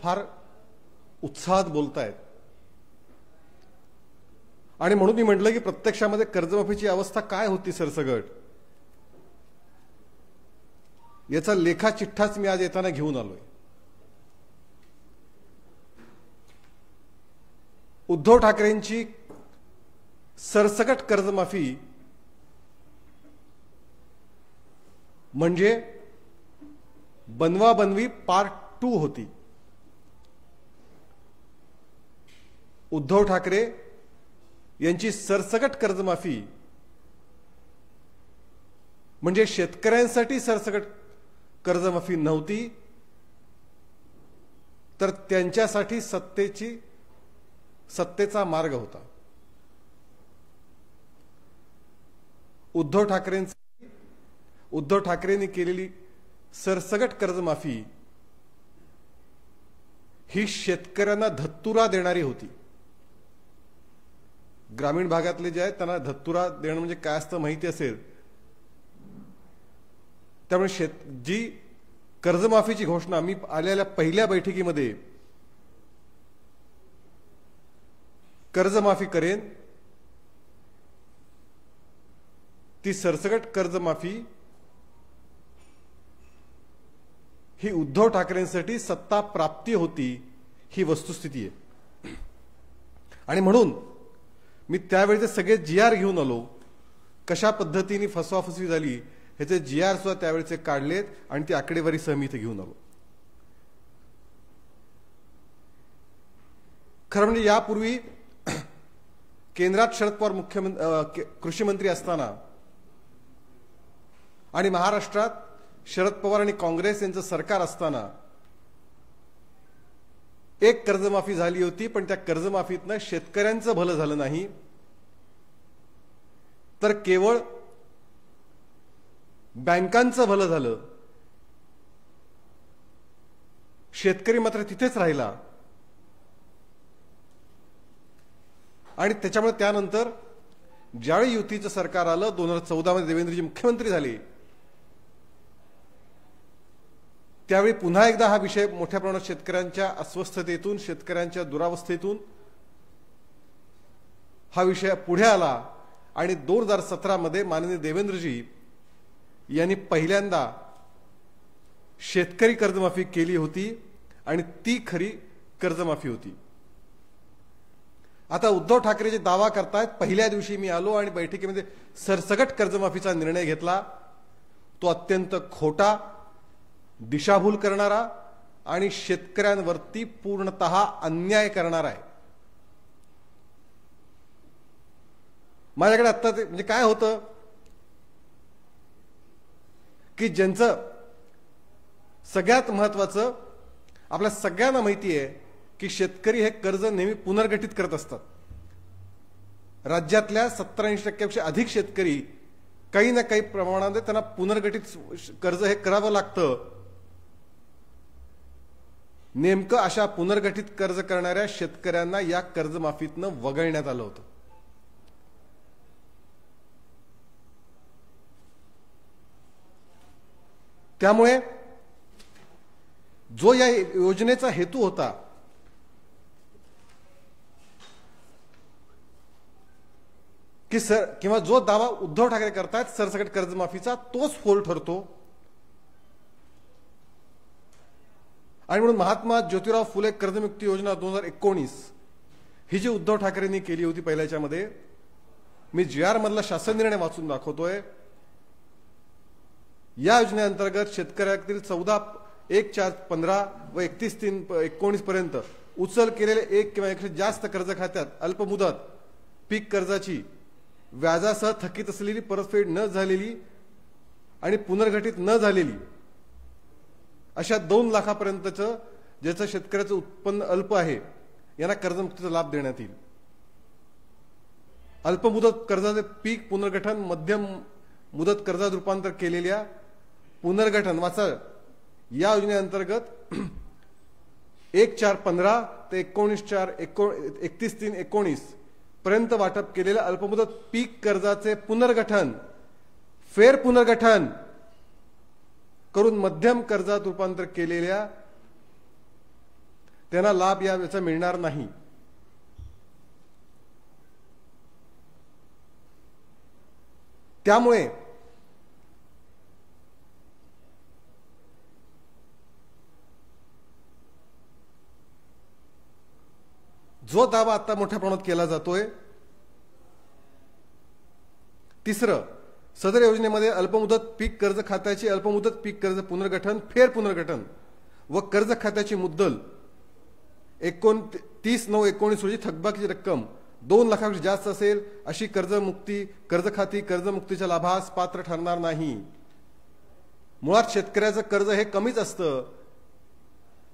फार उत्साहात बोलतायत आणि म्हणून मी म्हटलं की प्रत्यक्षामध्ये कर्जमाफीची अवस्था काय होती सरसगट याचा लेखाचिठ्ठाच मी आज येताना घेऊन आलोय. उद्धव ठाकरेंची सरसगट कर्जमाफी म्हणजे बनवाबनवी पार्ट 2 होती. उद्धव ठाकरे यांची सरसगट कर्जमाफी म्हणजे शेतकऱ्यांसाठी सरसगट कर्जमाफी नव्हती, तर त्यांच्यासाठी सत्तेचा मार्ग होता. उद्धव ठाकरेंनी केलेली सरसगट कर्जमाफी ही शेतकऱ्यांना धत्तुरा देणारी होती. ग्रामीण भागातले जे आहेत त्यांना धत्तुरा देणं म्हणजे काय असतं माहिती असेल. त्यामुळे जी कर्जमाफीची घोषणा मी आलेल्या पहिल्या बैठकीमध्ये कर्जमाफी करेन, ती सरसगट कर्जमाफी ही उद्धव ठाकरेंसाठी सत्ता प्राप्ती होती, ही वस्तुस्थिती आहे. आणि म्हणून मी त्यावेळेचे सगळे GR घेऊन आलो. कशा पद्धतीने फसवाफसवी झाली ह्याचे GR सुद्धा त्यावेळेचे काढलेत आणि ती आकडेवारी सह इथे घेऊन आलो. खरं म्हणजे यापूर्वी केंद्रात शरद पवार कृषी मंत्री असताना आणि महाराष्ट्रात शरद पवार आणि काँग्रेस यांचं सरकार असताना एक कर्जमाफी झाली होती, पण त्या कर्जमाफीतनं शेतकऱ्यांचं भलं झालं नाही, तर केवळ बँकांचं भलं झालं. शेतकरी मात्र तिथेच राहिला. आणि त्याच्यामुळे त्यानंतर ज्यावेळी युतीचं सरकार आलं 2014 मध्ये देवेंद्रजी मुख्यमंत्री झाले, त्यावेळी पुन्हा एकदा हा विषय मोठ्या प्रमाणात शेतकऱ्यांच्या अस्वस्थतेतून, शेतकऱ्यांच्या दुरावस्थेतून हा विषय पुढे आला आणि 2017 मध्ये माननीय देवेंद्रजी यांनी पहिल्यांदा शेतकरी कर्जमाफी केली होती आणि ती खरी कर्जमाफी होती. आता उद्धव ठाकरे जे दावा करतायत, पहिल्या दिवशी मी आलो आणि बैठकीमध्ये सरसगट कर्जमाफीचा निर्णय घेतला, तो अत्यंत खोटा, दिशाभूल करणारा आणि शेतकऱ्यांवरती पूर्णतः अन्याय करणारा आहे. माझ्याकडे आता म्हणजे काय होतं की ज्यांचं सगळ्यात महत्वाचं, आपल्या सगळ्यांना माहिती आहे की शेतकरी हे कर्ज नेहमी पुनर्गठित करत असतात. राज्यातल्या 70-80% अधिक शेतकरी काही ना काही प्रमाणात त्यांना पुनर्गठित कर्ज हे करावं लागतं. नेमकं अशा पुनर्गठित कर्ज करणाऱ्या शेतकऱ्यांना या कर्जमाफीतनं वगळण्यात आलं होतं. त्यामुळे जो या योजनेचा हेतू होता की किंवा जो दावा उद्धव ठाकरे करतायत सरसकट कर्जमाफीचा, तोच फोल ठरतो. आणि म्हणून महात्मा ज्योतिराव फुले कर्जमुक्ती योजना 2019 ही जी उद्धव ठाकरेंनी केली होती पहिल्याच्यामध्ये, मी GR मधला शासन निर्णय वाचून दाखवतोय. या योजनेअंतर्गत शेतकऱ्यातील 14/1/4/15 व 31/3/19 पर्यंत उचल केलेले एक किंवा एकशे जास्त कर्ज खात्यात अल्पमुदत पीक कर्जाची व्याजासह थकीत असलेली, परतफेड न झालेली आणि पुनर्गठित न झालेली अशा 2 लाखापर्यंतचं ज्याचं शेतकऱ्याचं उत्पन्न अल्प आहे यांना कर्जमुक्तीचा लाभ देण्यात येईल. अल्पमुदत कर्जाचे पीक पुनर्गठन, मध्यम मुदत कर्जात रूपांतर केलेल्या पुनर्गठन वाचा या योजनेअंतर्गत 1/4/15 ते 31/3/19 पर्यंत वाटप केलेल्या अल्पमुदत पीक कर्जाचे पुनर्गठन, फेर पुनर्गठन करून मध्यम कर्जात रूपांतर केलेल्या त्यांना लाभ याचा मिळणार नाही. त्यामुळे जो दावा आता मोठ्या प्रमाणात केला जातोय, तिसरं, सदर योजनेमध्ये अल्पमुदत पीक कर्ज खात्याची अल्पमुदत पीक कर्ज पुनर्गठन, फेर पुनर्गठन व कर्ज खात्याची मुद्दल 29/9/19 रोजी थकबाकीची रक्कम 2 लाखापेक्षा जास्त असेल अशी कर्ज खाती कर्जमुक्तीच्या लाभास पात्र ठरणार नाही. मुळात शेतकऱ्याचं कर्ज हे कमीच असतं,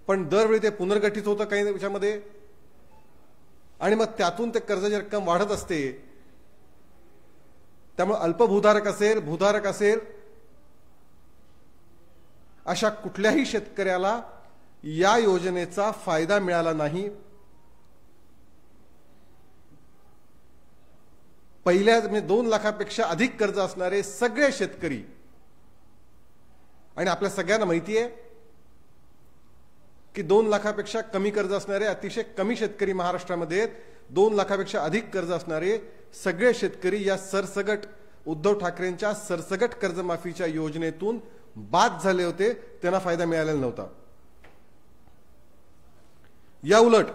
पण दरवेळी ते पुनर्गठित होतं काही याच्यामध्ये, आणि मग त्यातून ते कर्जाची रक्कम वाढत असते. त्यामुळे अल्पभूधारक असेल, भूधारक असेल, अशा कुठल्याही शेतकऱ्याला या योजनेचा फायदा मिळाला नाही. पहिल्या 2 लाखापेक्षा अधिक कर्ज असणारे सगळे शेतकरी, आणि आपल्या सगळ्यांना माहिती आहे की 2 लाखापेक्षा कमी कर्ज असणारे अतिशय कमी शेतकरी महाराष्ट्रामध्ये आहेत. 2 लाखापेक्षा अधिक कर्ज असणारे सगळे शेतकरी या सरसगट उद्धव ठाकरेंच्या सरसगट कर्जमाफीच्या योजनेतून बाद झाले होते, त्यांना फायदा मिळालेला नव्हता. या उलट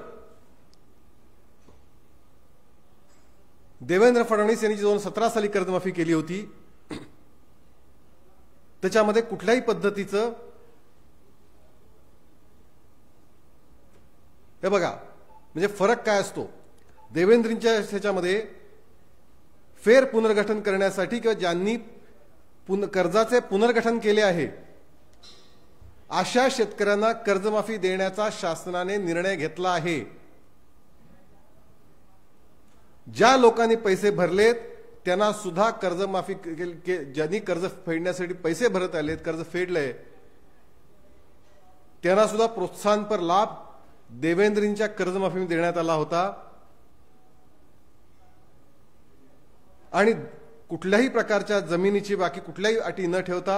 देवेंद्र फडणवीस यांनी 2017 साली कर्जमाफी केली होती, त्याच्यामध्ये कुठल्याही पद्धतीचं, हे बघा म्हणजे फरक काय असतो. देवेंद्रच्या ह्याच्यामध्ये फेर पुनर्गठन करण्यासाठी किंवा ज्यांनी कर्जाचे पुनर्गठन केले आहे अशा शेतकऱ्यांना कर्जमाफी देण्याचा शासनाने निर्णय घेतला आहे. ज्या लोकांनी पैसे भरलेत त्यांना सुद्धा कर्जमाफी, ज्यांनी कर्ज फेडण्यासाठी पैसे भरत आलेत, कर्ज फेडलंय, त्यांना सुद्धा प्रोत्साहनपर लाभ देवेंद्रजींच्या कर्जमाफी देण्यात आला होता. आणि कुठल्याही प्रकारच्या जमिनीची बाकी कुठल्याही अटी न ठेवता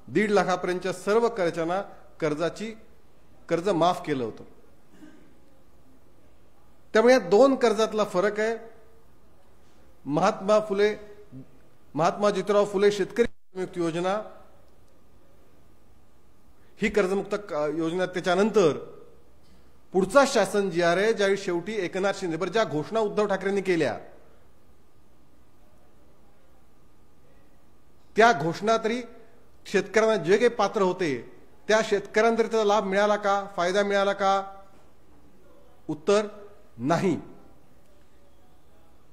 1.5 लाखापर्यंतच्या सर्व कर्जांना कर्ज माफ केलं होतं. त्यामुळे या 2 कर्जातला फरक आहे. महात्मा ज्योतिराव फुले शेतकरी कर्जमुक्त योजना ही कर्जमुक्त योजना, त्याच्यानंतर पुढचा शासन जी आहे, ज्यावेळी शेवटी एकनाथ शिंदे ज्या घोषणा उद्धव ठाकरेंनी केल्या त्या घोषणा तरी शेतकऱ्यांना जे काही पात्र होते त्या शेतकऱ्यांना तरी त्याचा लाभ मिळाला का, फायदा मिळाला का? उत्तर नाही.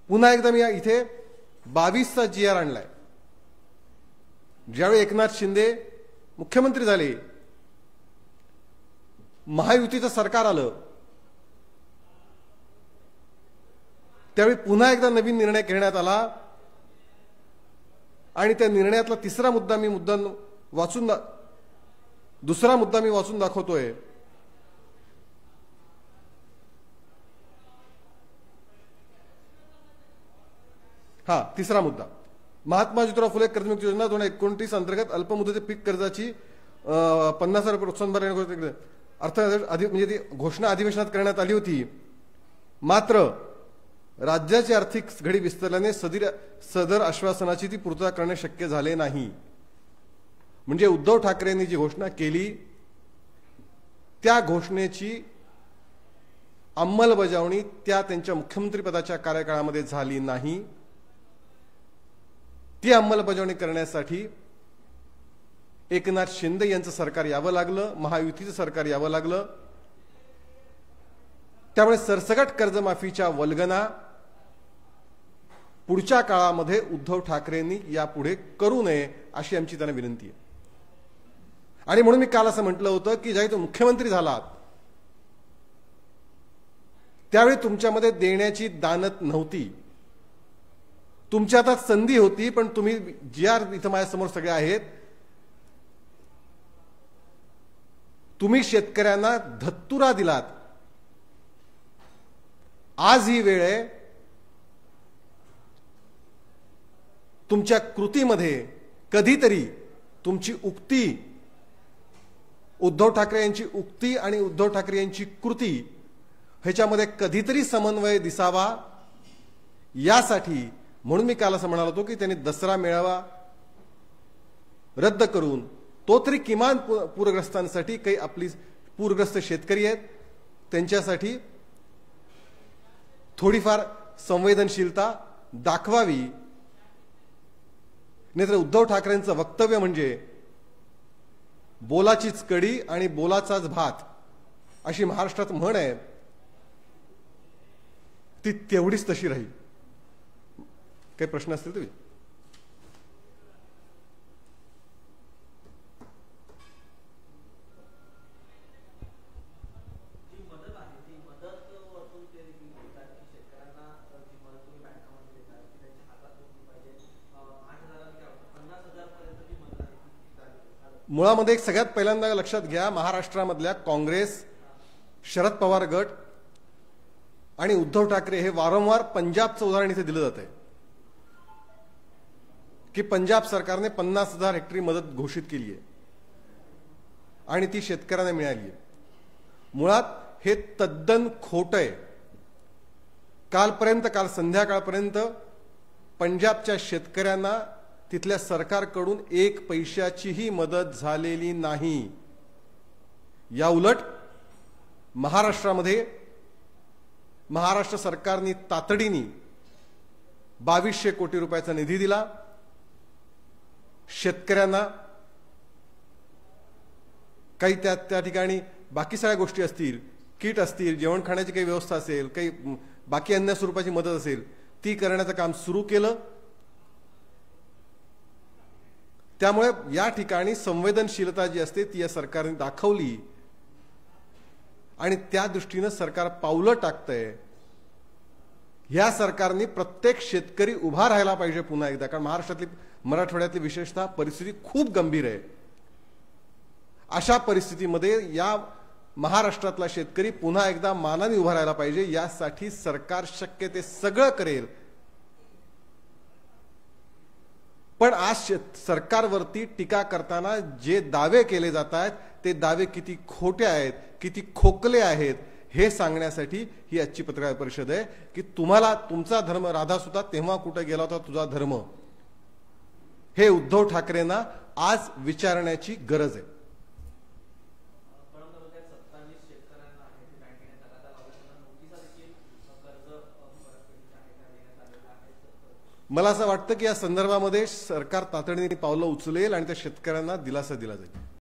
पुन्हा एकदा मी इथे 22चा GR आणलाय. ज्यावेळी एकनाथ शिंदे मुख्यमंत्री झाले, महायुतीचं सरकार आलं, त्यावेळी पुन्हा एकदा नवीन निर्णय घेण्यात आला आणि त्या निर्णयातला दुसरा मुद्दा मी वाचून दाखवतोय. हा तिसरा मुद्दा, महात्मा ज्योतिराव फुले कर्जमुक्त योजना 2029 अंतर्गत अल्पमुदती पीक कर्जाची 50,000 रुपये प्रोत्साहन भरण्याची अर्थ म्हणजे ती घोषणा अधिवेशनात करण्यात आली होती. मात्र राज्याची आर्थिक घडी विस्तारल्याने सदर आश्वासनाची ती पूर्तता करणे शक्य झाले नाही. म्हणजे उद्धव ठाकरेंनी जी घोषणा केली त्या घोषणेची अंमलबजावणी त्यांच्या मुख्यमंत्री पदाच्या कार्यकाळामध्ये झाली नाही. ती अंमलबजावणी करण्यासाठी एकनाथ शिंदे यांचं सरकार यावं लागलं, महायुतीचं सरकार यावं लागलं. त्यामुळे सरसकट कर्जमाफीच्या वल्गना पुढच्या काळामध्ये उद्धव ठाकरेंनी यापुढे करू नये अशी आमची त्यांना विनंती आहे. आणि म्हणून मी काल असं म्हटलं होतं की ज्यावेळी तुम्ही मुख्यमंत्री झालात त्यावेळी तुमच्यामध्ये देण्याची दानत नव्हती, तुमच्या हातात संधी होती, पण तुम्ही GR इथं माझ्यासमोर सगळे आहेत, तुम्ही शेतकऱ्यांना धत्तुरा दिलात. आज ही वेळ आहे तुमच्या कृतीमध्ये कधीतरी तुमची उक्ती, उद्धव ठाकरे यांची उक्ती आणि उद्धव ठाकरे यांची कृती ह्याच्यामध्ये कधीतरी समन्वय दिसावा यासाठी म्हणून मी काल असं म्हणालो होतो की त्यांनी दसरा मेळावा रद्द करून तो तरी किमान पूरग्रस्तांसाठी काही आपली पूरग्रस्त शेतकरी आहेत त्यांच्यासाठी थोडीफार संवेदनशीलता दाखवावी. नाहीतर उद्धव ठाकरेंचं वक्तव्य म्हणजे बोलाचीच कडी आणि बोलाचाच भात अशी महाराष्ट्रात म्हण आहे, ती तेवढीच तशी राहील. काही प्रश्न असतील तुम्ही? मुळामध्ये एक सगळ्यात पहिल्यांदा लक्षात घ्या, महाराष्ट्रामधल्या काँग्रेस, शरद पवार गट आणि उद्धव ठाकरे हे वारंवार पंजाबचं उदाहरण इथे दिलं जात आहे की पंजाब सरकारने 50,000 हेक्टरी मदत घोषित केली आहे आणि ती शेतकऱ्यांना मिळाली आहे. मुळात हे तद्दन खोटं आहे. काल संध्याकाळपर्यंत पंजाबच्या शेतकऱ्यांना तिथल्या सरकारकडून 1 पैशाचीही मदत झालेली नाही. या उलट महाराष्ट्रामध्ये महाराष्ट्र सरकारने तातडीने 2200 कोटी रुपयाचा निधी दिला. शेतकऱ्यांना काही त्या ठिकाणी बाकी सगळ्या गोष्टी असतील, किट असतील, जेवण खाण्याची काही व्यवस्था असेल, काही बाकी अन्य स्वरूपाची मदत असेल, ती करण्याचं काम सुरू केलं. त्यामुळे या ठिकाणी संवेदनशीलता जी असते ती या सरकारने दाखवली आणि त्या दृष्टीने सरकार पावलं टाकतंय. या सरकारने प्रत्येक शेतकरी उभा राहायला पाहिजे पुन्हा एकदा, कारण महाराष्ट्रातली मराठवाड्यातली विशेषतः परिस्थिती खूप गंभीर आहे. अशा परिस्थितीमध्ये या महाराष्ट्रातला शेतकरी पुन्हा एकदा मानाने उभा राहायला पाहिजे. यासाठी सरकार शक्य ते सगळं करेल. पण आज सरकारवरती टीका करताना जे दावे केले जात आहेत ते दावे किती खोटे आहेत, किती खोकले आहेत हे सांगण्यासाठी ही आजची पत्रकार परिषद आहे की तुम्हाला तुमचा धर्म राधासुता तेव्हा कुठे गेला होता तुझा धर्म, हे उद्धव ठाकरेंना आज विचारण्याची गरज आहे. मला असं वाटतं की या संदर्भामध्ये सरकार तातडीने पावलं उचलेल आणि त्या शेतकऱ्यांना दिलासा दिला जाईल.